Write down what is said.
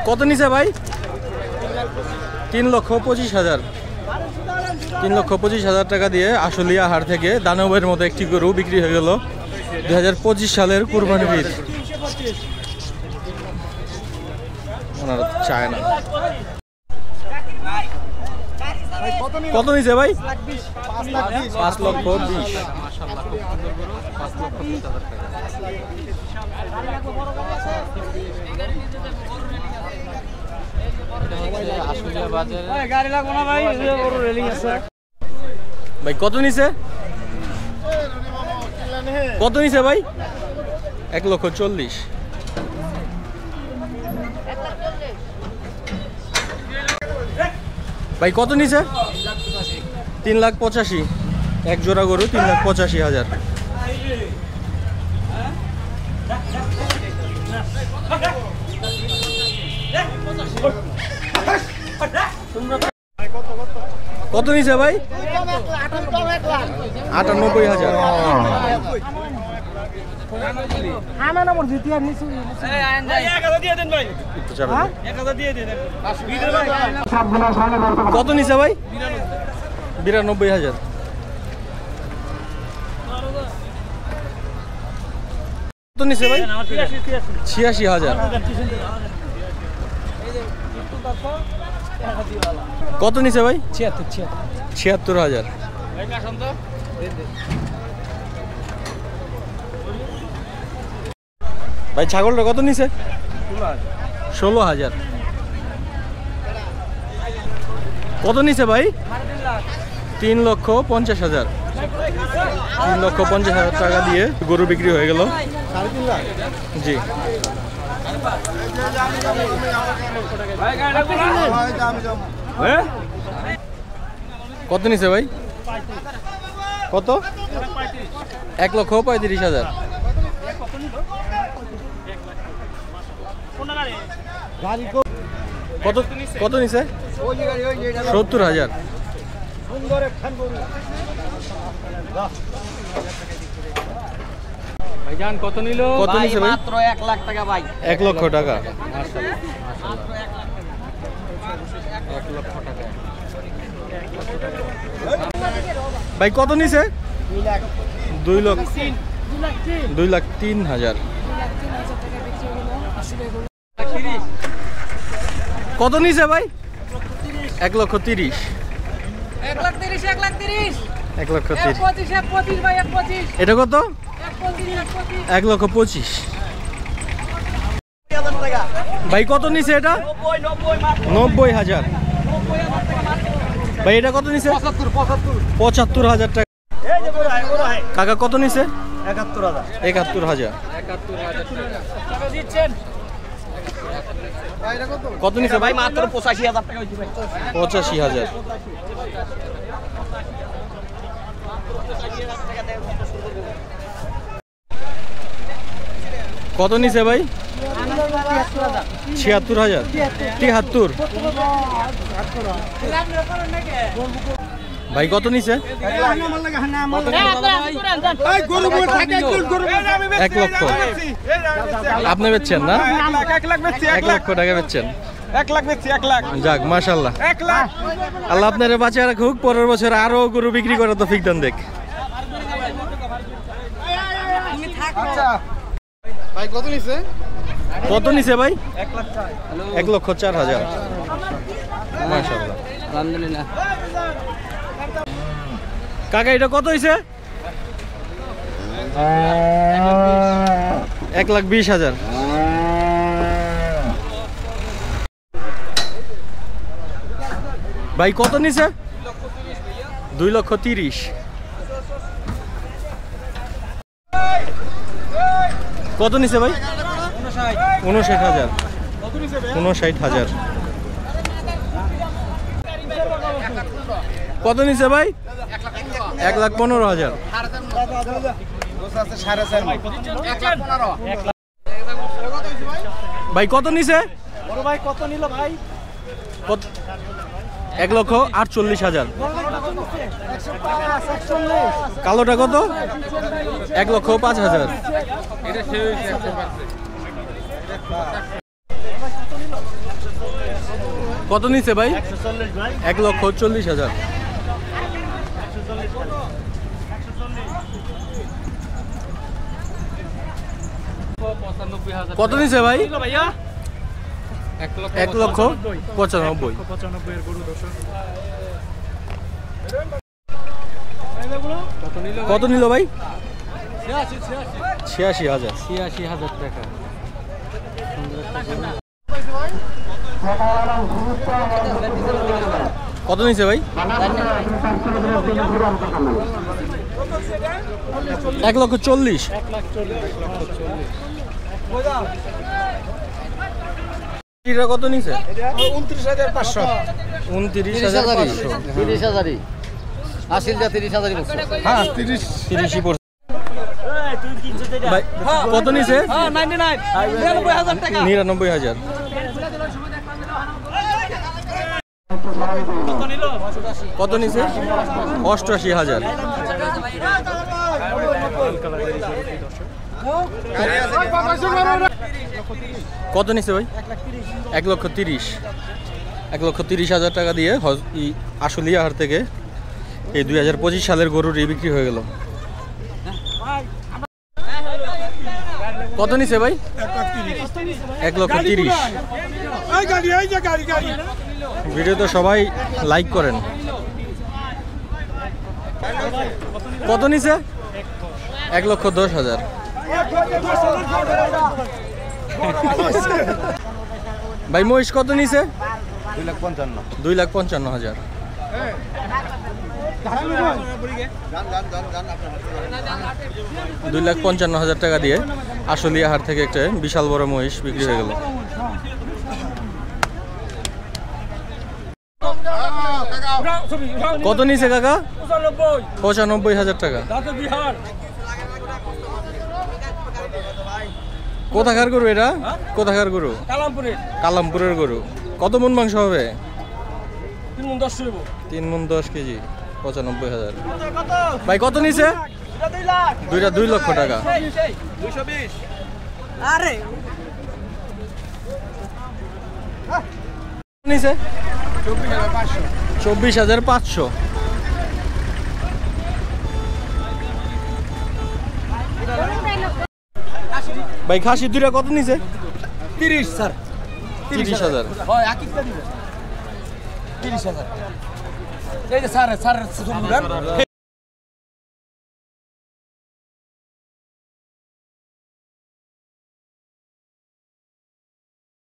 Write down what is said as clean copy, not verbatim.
কত নিছে ভাই? 3,25,000। 3,25,000 টাকা দিয়ে আশুলিয়া হাট থেকে দানবের মতো একটি গরু বিক্রি হয়ে গেল 2025 সালের কুরবানির ঈদ। ওনারা চায় না। কত নিছে ভাই? 5,20,000। ভাই কত নিছে? কত নিছে ভাই? 1,40,000। ভাই কত নিছে? 3,85,000। এক জোড়া গরু 3,85,000। কত নিছে ভাই? 98,000। কত নিছে ভাই? 92,000। কত নিছে ভাই? 86,000। কত নিছে ভাই? 76,000। ভাই ছাগলটা কত নিছে? 16,000। কত নিছে ভাই? 3,50,000। 3,50,000 টাকা দিয়ে গরু বিক্রি হয়ে গেল। জি। কত নিছে ভাই? কত? 1,35,000। কত কত নিছে? 70,000। ভাইজান কত নিল? কত নিছে ভাই? মাত্র 1 লাখ টাকা ভাই। 1 লক্ষ টাকা। ভাই কত নিছে? 2,03,000। কত নিছে ভাই? 1,30,000। 1,30,000। এটা কত? 1,25,000। ভাই কত নিছে এটা? 90,000। ভাই এটা কত নিছে? 75,000 টাকা। কাকা কত নিছে? 71,000। কত নিছে ভাই? মাত্র 85,000 টাকা হইছে ভাই। 85,000। কত নিছে ভাই? 76,000। 73। ভাই কত নিছে? 1 লক্ষ। আপনি বেচছেন না? 1 লক্ষ টাকা বেচছেন। 1 লাখ বেচছি। 1 লাখ। যাক মাশাআল্লাহ। 1 লাখ। আল্লাহ আপনারে বাঁচিয়ে রাখুক, পরের বছর আরো গরু বিক্রি করে তো ফিক দেন দেখ। ভাই কত নিছে? কত নিছে ভাই? 1,04,000। মাশাআল্লাহ। আলহামদুলিল্লাহ। কাকা এটা কত হইছে? 1,20,000। ভাই কত নিছে? 2,30,000। কত নিছে ভাই? 59,000। 59,000। কত নিছে ভাই? 1,15,000। ভাই কত নিছে? বড় ভাই কত নিল ভাই? কত? 1,48,000। কালোটা কত? 1,05,000। কত নিছে ভাই? 1,40,000। কত নিছে ভাই? 1,95,000। কত নিল ভাই? 86,000। 86,000 টাকা। কত নিছে ভাই? 1,40,000। এটা কত নিছে? 29,500। 29,500। 30,000। আসিলটা 30,000 বলছে। হ্যাঁ 30। 30ই পড়ছে। ভাই কত নিছে? 99,000 টাকা। 99,000। কত নিছে? 88,000। কত নিছে ভাই? 1,30,000। 1,30,000 টাকা দিয়ে আশুলিয়া হাট থেকে এই 2025 সালের গরুটি বিক্রি হয়ে গেল। কত নিছে ভাই? 1,30,000। ভিডিও তো সবাই লাইক করেন। কত নিছে? 1,10,000। ভাই মহিষ কত নিছে? 2,55,000। 2,55,000। 2,55,000 টাকা দিয়ে আশুলিয়া হাট থেকে একটা বিশাল বড় মহিষ বিক্রি হয়ে গেল। কত নিছে কাকা? 95,000 টাকা। কোথাকার গরু এটা? কোথাকার গরু? কালামপুরের গরু। কত মন মাংস হবে? 3 মন 10 কেজি। 95,000। ভাই কত নিছে? দুইটা 2 লক্ষ টাকা। 220। আরে নিছে 24,500। 24,500। ভাই খাসি দুইটা কত নিছে? 30 স্যার। 30,000। ওই আকিকটা দিবে 30,000। এই যে স্যার